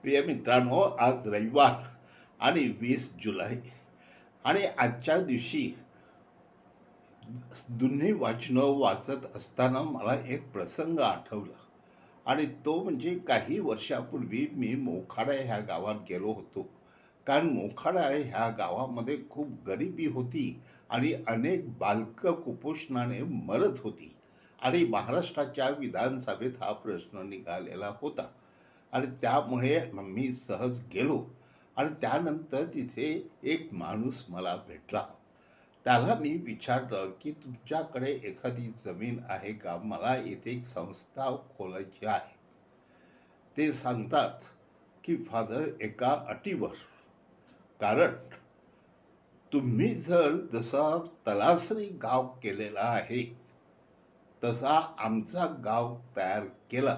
प्रिय मित्रांनो, आज रविवार आणि 20 जुलै आणि आजच्या दिवशी दोन्ही वाचनं वाचत असताना मला एक प्रसंग आठवला. आणि तो म्हणजे काही वर्षापूर्वी मी मोखाडा ह्या गावात गेलो होतो. कारण मोखाडा ह्या गावामध्ये खूप गरिबी होती आणि अनेक बालकं कुपोषणाने मरत होती. आणि महाराष्ट्राच्या विधानसभेत हा प्रश्न निघालेला होता. आणि त्यामुळे मी सहज गेलो. आणि त्यानंतर तिथे एक माणूस मला भेटला. त्याला मी विचारलं की तुमच्याकडे एखादी जमीन आहे का, मला इथे एक संस्था खोलायची आहे. ते सांगतात की फादर, एका अटीवर. कारण तुम्ही जर जसा तलासरी गाव केलेला आहे तसा आमचा गाव तयार केला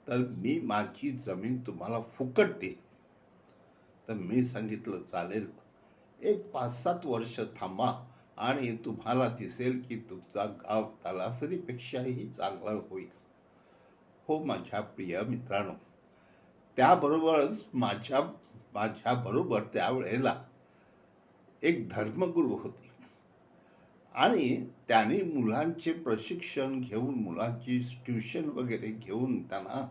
तर मी माझी जमीन तुम्हाला फुकट देईन. तर मी सांगितलं चालेल, एक 5-7 वर्ष थांबा आणि तुम्हाला दिसेल की तुमचा गाव तलासरीपेक्षाही चांगला होईल. हो माझ्या प्रिय मित्रांनो, त्याबरोबरच माझ्या बरोबर त्यावेळेला एक धर्मगुरू होते. आणि त्याने मुलांचे प्रशिक्षण घेऊन, मुलांची ट्युशन वगैरे घेऊन त्यांना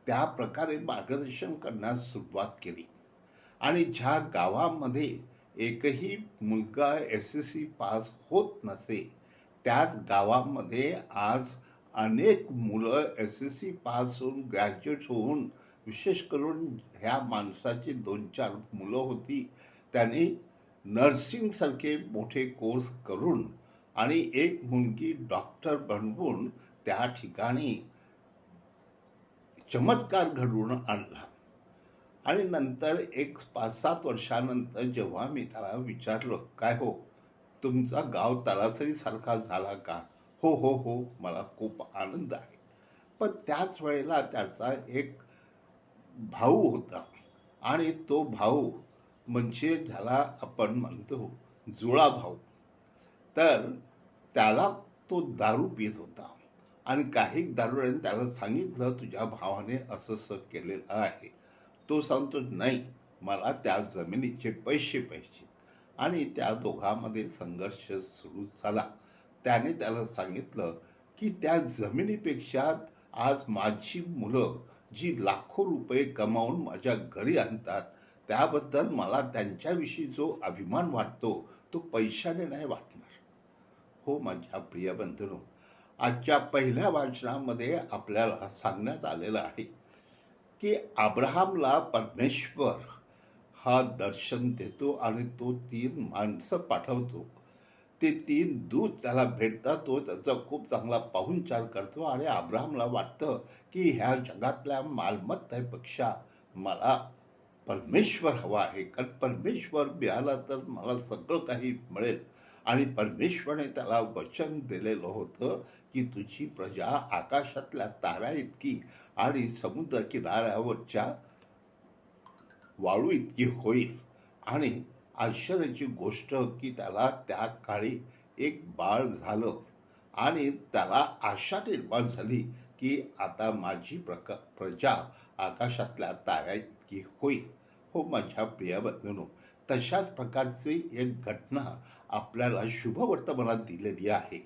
त्या प्रकारे मार्गदर्शन करण्यास सुरुवात केली. आणि ज्या गावामध्ये एकही मुलगा SSC पास होत नसे, त्याच गावामध्ये आज अनेक मुलं SSC पास होऊन, ग्रॅज्युएट होऊन, विशेष करून ह्या माणसाची 2-4 मुलं होती, त्यांनी नर्सिंगसारखे मोठे कोर्स करून आणि एक मुलगी डॉक्टर बनवून त्या ठिकाणी चमत्कार घडवून आणला. आणि नंतर एक 5-7 वर्षानंतर जेव्हा मी त्याला विचारलं, काय हो, तुमचा गाव तलासरी सारखा झाला का? हो हो हो, मला खूप आनंद आहे. पण त्याच वेळेला त्याचा एक भाऊ होता. आणि तो भाऊ म्हणजे ज्याला आपण म्हणतो जुळा भाऊ. तर त्याला तो दारू पित होता. आणि काही दारूने त्याला सांगितलं, तुझ्या भावाने असं केलेलं आहे. तो सांगतो, नाही, मला त्या जमिनीचे पैसे पाहिजे. आणि त्या दोघांमध्ये संघर्ष सुरू झाला. त्याने त्याला सांगितलं की त्या जमिनीपेक्षा आज माझी मुलं जी लाखो रुपये कमावून माझ्या घरी आणतात, त्याबद्दल मला त्यांच्याविषयी जो अभिमान वाटतो तो पैशाने नाही वाटणार. हो माझ्या प्रिय बंधूंनो, आजच्या पहिल्या वाचनामध्ये आपल्याला सांगण्यात आलेलं आहे की अब्राहमला परमेश्वर हा दर्शन देतो आणि तो 3 माणसं पाठवतो. ते 3 दूत त्याला भेटतात. तो त्याचा खूप चांगला पाहुणचार करतो आणि अब्राहमला वाटतं की ह्या जगातल्या मालमत्तेपेक्षा मला परमेश्वर हवा आहे. कारण परमेश्वर मिळाला तर मला सगळं काही मिळेल. आणि परमेश्वराने त्याला वचन दिलेलं होतं की तुझी प्रजा आकाशातल्या तारा इतकी आणि समुद्र किनाऱ्यावरच्या वाळू इतकी होईल. आणि आश्चर्याची गोष्ट की त्याला त्या काळी एक बाळ झालं. आणि त्याला आशा निर्माण झाली की आता माझी प्रजा आकाशातल्या ताऱ्या इतकी होईल. हो माझ्या प्रिय बंधूंनो, तशाच प्रकारची एक घटना आपल्याला शुभवर्तमानात दिलेली आहे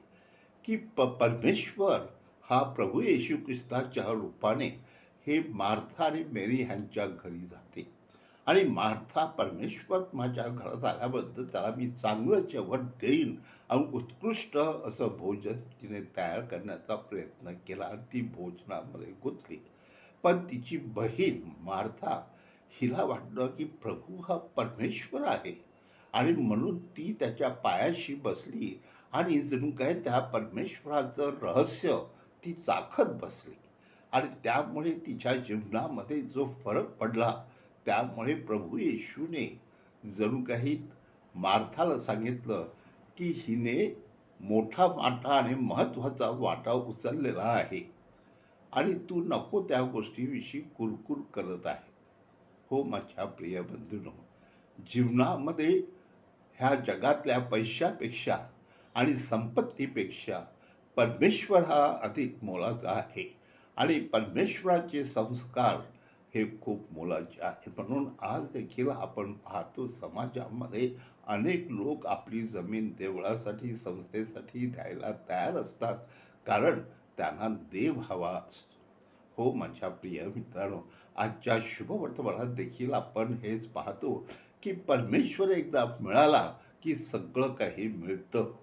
की परमेश्वर हा प्रभू येशू ख्रिस्ताच्या रूपाने हे मार्था आणि मेरी ह्यांच्या घरी जाते. आणि मार्था, परमेश्वर माझ्या घरात आल्याबद्दल त्याला मी चांगलं जेवण देईन आणि उत्कृष्ट असं भोजन तिने तयार करण्याचा प्रयत्न केला. ती भोजनामध्ये गुंतली. पण तिची बहीण मार्था, हिला वाटलं की प्रभू हा परमेश्वर आहे. आणि म्हणून ती त्याच्या पायाशी बसली आणि जणू काय त्या परमेश्वराचं रहस्य ती चाखत बसली. आणि त्यामुळे तिच्या जीवनामध्ये जो फरक पडला, त्यामुळे प्रभू येशूने जणू काही मार्थाला सांगितलं की हिने मोठा वाटा आणि महत्वाचा वाटा उचललेला आहे आणि तू नको त्या गोष्टीविषयी कुरकुर करत आहे. हो माझ्या प्रिय बंधूंनो, जीवनामध्ये ह्या जगातल्या पैशापेक्षा आणि संपत्तीपेक्षा परमेश्वर हा अधिक मोलाचा आहे. आणि परमेश्वराचे संस्कार हे खूप मोलाचे आहे. म्हणून आज देखील आपण पाहतो समाजामध्ये अनेक लोक आपली जमीन देवळासाठी, संस्थेसाठी द्यायला तयार असतात, कारण त्यांना देव हवा असतो. हो माझ्या प्रिय मित्रांनो, आजच्या शुभवर्तमानात देखील आपण हेच पाहतो की परमेश्वर एकदा मिळाला की सगळं काही मिळतं.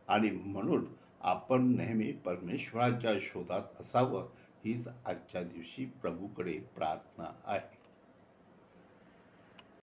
आणि म्हणून आपण नेहमी परमेश्वराच्या शोधात असावं, हीच आजच्या दिवशी प्रभूकडे प्रार्थना आहे.